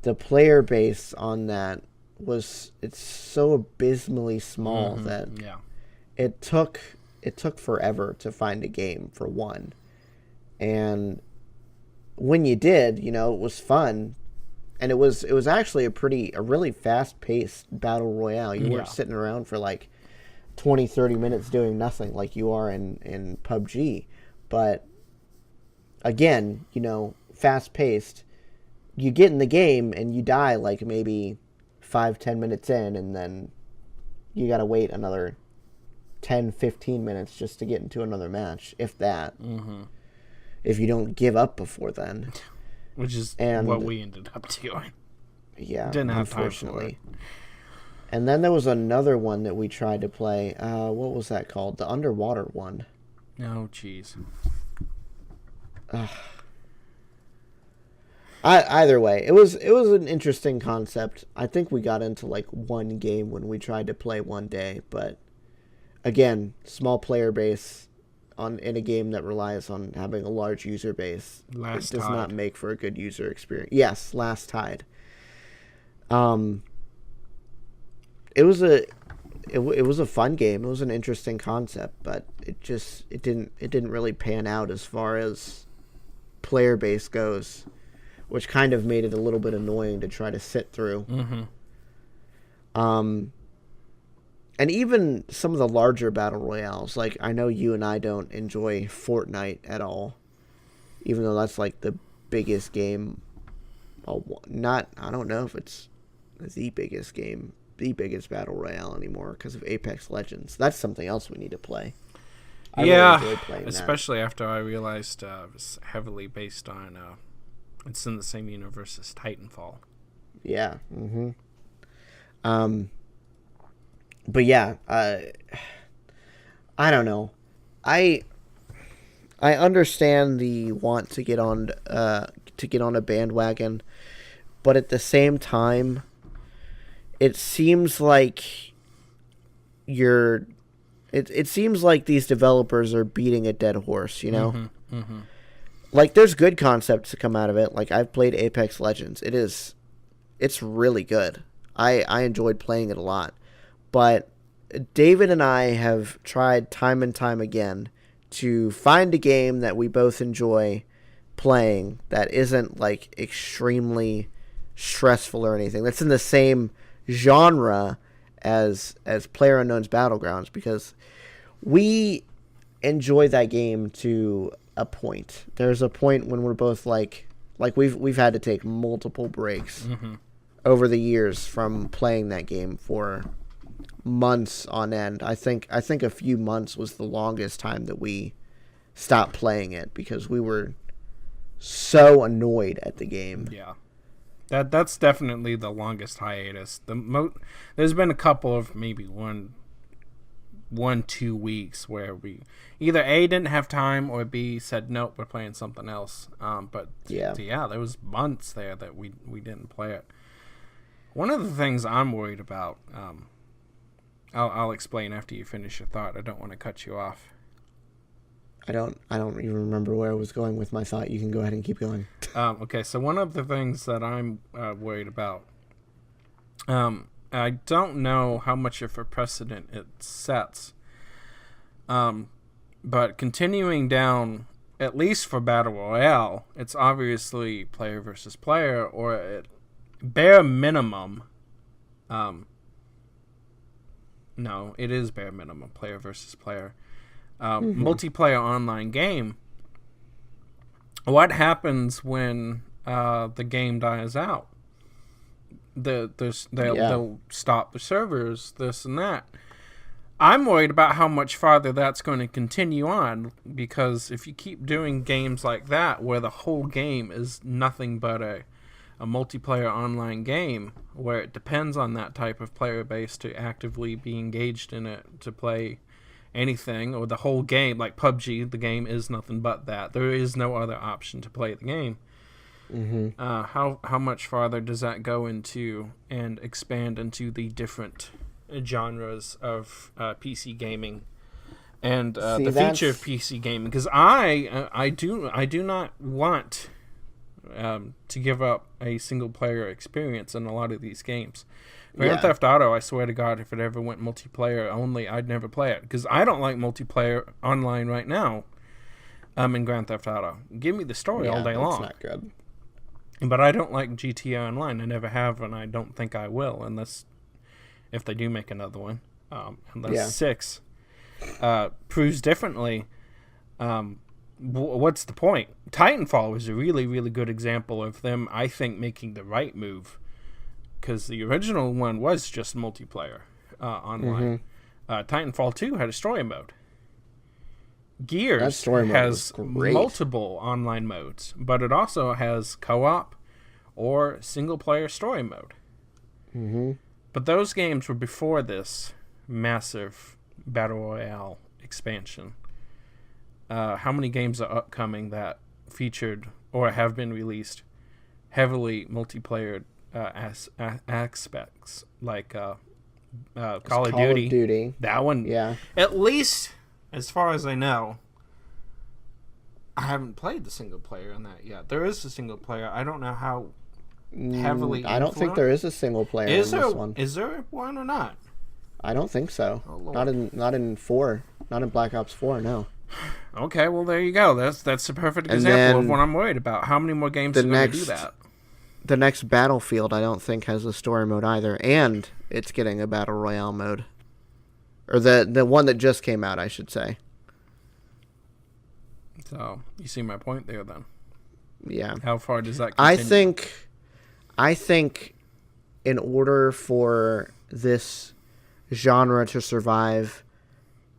the player base on that it's so abysmally small that Yeah. it took forever to find a game for one. And when you did, you know, it was fun. And it was actually a really fast paced battle royale. You weren't sitting around for like 20, 30 minutes doing nothing like you are in PUBG. But again, you know, fast paced. You get in the game and you die like maybe 5-10 minutes in, and then you gotta wait another 10-15 minutes just to get into another match, if that. Mm-hmm. If you don't give up before then. Which is what we ended up doing. Yeah, Didn't have unfortunately. time for it. And then there was another one that we tried to play. What was that called? The underwater one. Oh, jeez. Either way, it was an interesting concept. I think we got into like one game when we tried to play one day, but again, small player base in a game that relies on having a large user base. It does not make for a good user experience. Yes, Last Tide. It was a fun game. It was an interesting concept, but it didn't really pan out as far as player base goes, which kind of made it a little bit annoying to try to sit through. Mm-hmm. And even some of the larger battle royales, like I know you and I don't enjoy Fortnite at all, even though that's like the biggest game. Well, I don't know if it's the biggest game, the biggest battle royale anymore because of Apex Legends. That's something else we need to play. I really enjoy playing especially that. After I realized it was heavily based on it's in the same universe as Titanfall. Yeah. Mm-hmm. But yeah, I don't know. I understand the want to get on a bandwagon, but at the same time, it seems like it seems like these developers are beating a dead horse, you know? Mm-hmm. Mm-hmm. Like there's good concepts to come out of it. Like I've played Apex Legends. It's really good. I enjoyed playing it a lot. But David and I have tried time and time again to find a game that we both enjoy playing that isn't like extremely stressful or anything. That's in the same genre as PlayerUnknown's Battlegrounds, because we enjoy that game to a point. There's a point when we're both like we've had to take multiple breaks over the years from playing that game for months on end. I think a few months was the longest time that we stopped playing it because we were so annoyed at the game. Yeah. That's definitely the longest hiatus. There's been a couple of maybe 1-2 weeks where we either A, didn't have time, or B, said nope, we're playing something else. But yeah, there was months there that we didn't play it. One of the things I'm worried about, I'll explain after you finish your thought. I don't want to cut you off. I don't even remember where I was going with my thought. You can go ahead and keep going. Okay, so one of the things that I'm worried about, I don't know how much of a precedent it sets, but continuing down, at least for Battle Royale, it's obviously player versus player, or at bare minimum, no, it is bare minimum, player versus player. Multiplayer online game. What happens when the game dies out? They'll stop the servers, this and that. I'm worried about how much farther that's going to continue on, because if you keep doing games like that where the whole game is nothing but a multiplayer online game where it depends on that type of player base to actively be engaged in it to play anything or the whole game, like PUBG, the game is nothing but that. There is no other option to play the game. How much farther does that go into and expand into the different genres of PC gaming and the feature of PC gaming? Because I do not want to give up a single player experience in a lot of these games. Grand Theft Auto, I swear to God, if it ever went multiplayer only, I'd never play it because I don't like multiplayer online right now. In Grand Theft Auto, give me the story all day long. Not good. But I don't like GTA Online. I never have, and I don't think I will, unless if they do make another one. Unless 6 proves differently. What's the point? Titanfall was a really, really good example of them, I think, making the right move. Because the original one was just multiplayer online. Titanfall 2 had a story mode. Gears has multiple online modes, but it also has co-op or single-player story mode. But those games were before this massive Battle Royale expansion. How many games are upcoming that featured or have been released heavily multiplayer aspects, like Call of Duty? That one, at least... As far as I know, I haven't played the single player in that yet. There is a single player. I don't know how heavily. I don't think there is a single player in this one. Is there one or not? I don't think so. Oh, not in 4. Not in Black Ops 4. No. Okay, well there you go. That's a perfect example of what I'm worried about. How many more games are going to do that? The next Battlefield, I don't think, has a story mode either, and it's getting a Battle Royale mode. Or the one that just came out, I should say. So, you see my point there, then. Yeah. How far does that continue? I think in order for this genre to survive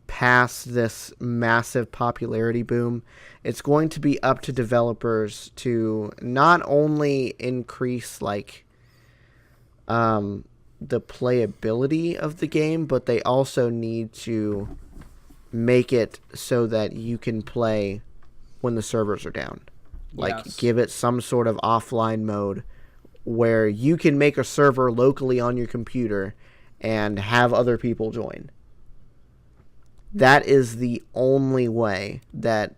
past this massive popularity boom, it's going to be up to developers to not only increase, like, the playability of the game, but they also need to make it so that you can play when the servers are down. Like, give it some sort of offline mode where you can make a server locally on your computer and have other people join. That is the only way that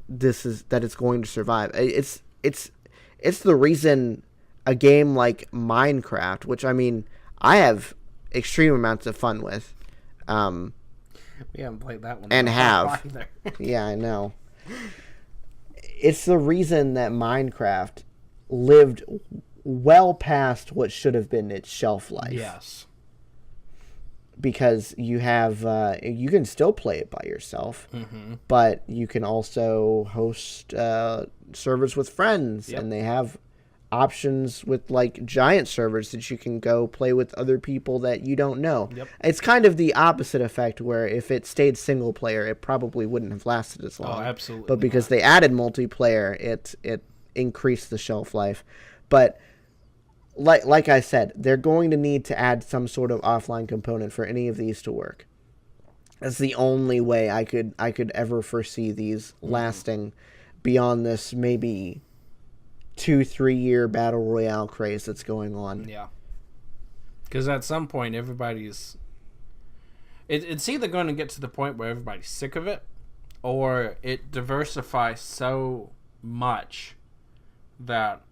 it's going to survive. It's the reason a game like Minecraft, which, I mean, I have extreme amounts of fun with. We haven't played that one. And have. Either. Yeah, I know. It's the reason that Minecraft lived well past what should have been its shelf life. Yes. Because you have, you can still play it by yourself, but you can also host servers with friends, and they have options with, like, giant servers that you can go play with other people that you don't know. It's kind of the opposite effect, where if it stayed single player, it probably wouldn't have lasted as long. Oh, absolutely. But because they added multiplayer, it increased the shelf life. But like I said, they're going to need to add some sort of offline component for any of these to work. That's the only way I could ever foresee these lasting beyond this maybe 2-3 year Battle Royale craze that's going on. Yeah. Because at some point, everybody's... It's either going to get to the point where everybody's sick of it, or it diversifies so much that,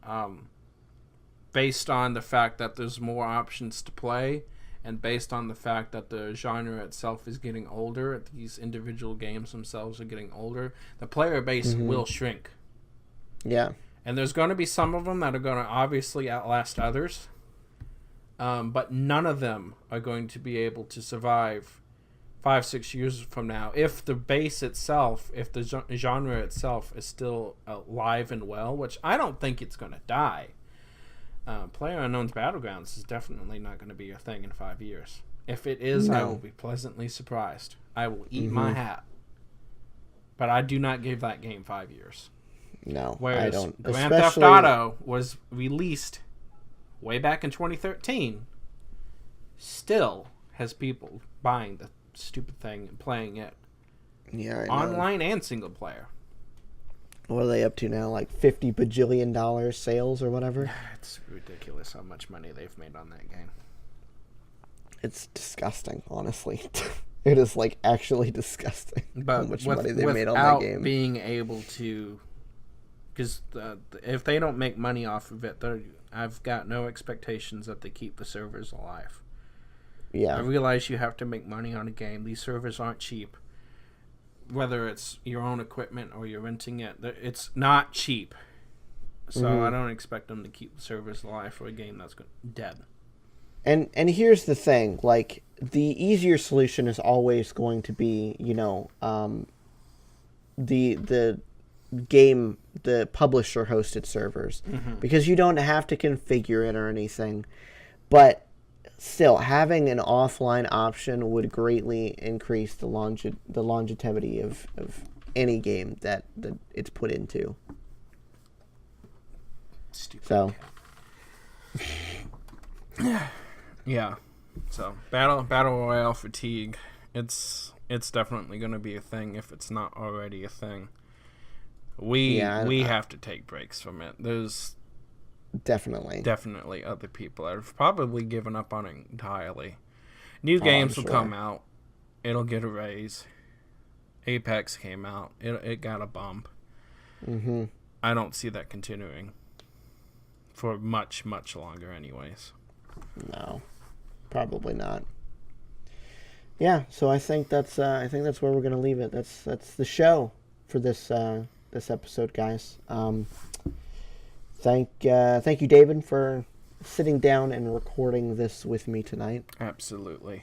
based on the fact that there's more options to play, and based on the fact that the genre itself is getting older, these individual games themselves are getting older, the player base will shrink. Yeah. And there's going to be some of them that are going to obviously outlast others. But none of them are going to be able to survive 5-6 years from now if the base itself, if the genre itself is still alive and well, which I don't think it's going to die. PlayerUnknown's Battlegrounds is definitely not going to be a thing in 5 years. If it is, I will be pleasantly surprised. I will eat my hat. But I do not give that game 5 years. No, Whereas I don't. Grand Theft Auto was released way back in 2013, still has people buying the stupid thing and playing it. Yeah, I know. Online and single player. What are they up to now? Like $50 bajillion sales or whatever? It's ridiculous how much money they've made on that game. It's disgusting, honestly. It is like actually disgusting how much money they made on that game. Without being able to, because if they don't make money off of it, I've got no expectations that they keep the servers alive. Yeah, I realize you have to make money on a game. These servers aren't cheap. Whether it's your own equipment or you're renting it, it's not cheap. So I don't expect them to keep the servers alive for a game that's dead. And here's the thing, like, the easier solution is always going to be, the game, the publisher hosted servers, because you don't have to configure it or anything. But still, having an offline option would greatly increase the longevity of any game that it's put into. Stupid. So, yeah. So battle royale fatigue. It's definitely going to be a thing if it's not already a thing. We have to take breaks from it. There's definitely other people that have probably given up on it entirely. New games will come out. It'll get a raise. Apex came out. It got a bump. Mm-hmm. I don't see that continuing for much longer anyways. No, probably not. Yeah, so I think that's where we're gonna leave it. That's the show for this episode, guys. Thank you, David, for sitting down and recording this with me tonight. Absolutely.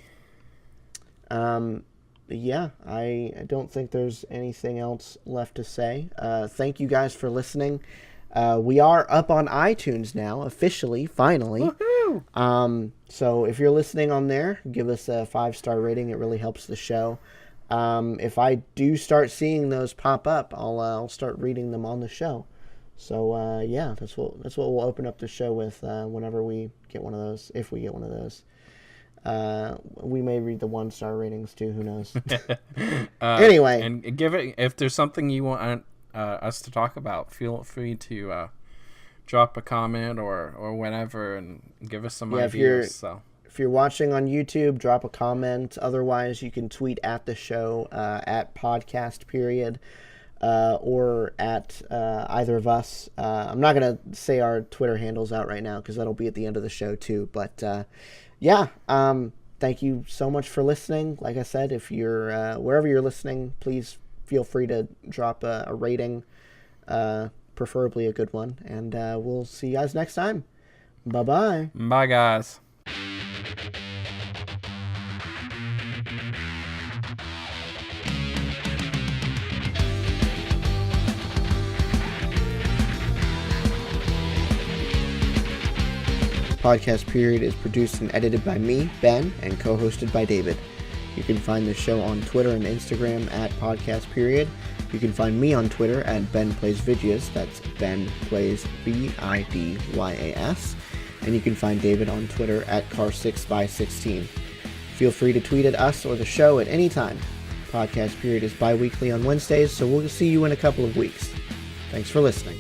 Yeah, I don't think there's anything else left to say. Thank you guys for listening. We are up on iTunes now, officially, finally. Woohoo! So if you're listening on there, give us a 5-star rating. It really helps the show. If I do start seeing those pop up, I'll start reading them on the show. So yeah, that's what we'll open up the show with whenever we get one of those. If we get one of those, we may read the 1-star ratings too. Who knows? Anyway, and give it, if there's something you want us to talk about, feel free to drop a comment or whatever, and give us some ideas. If you're watching on YouTube, drop a comment. Otherwise, you can tweet at the show at podcast period. Or at either of us. I'm not going to say our Twitter handles out right now because that'll be at the end of the show too. But yeah, thank you so much for listening. Like I said, if you're wherever you're listening, please feel free to drop a rating, preferably a good one. And we'll see you guys next time. Bye-bye. Bye, guys. Podcast Period is produced and edited by me, Ben, and co-hosted by David. You can find the show on Twitter and Instagram at Podcast Period. You can find me on Twitter at Ben Plays Vidyas. That's Ben Plays VIDYAS. And you can find David on Twitter at Car6by16. Feel free to tweet at us or the show at any time. Podcast Period is bi-weekly on Wednesdays, so we'll see you in a couple of weeks. Thanks for listening.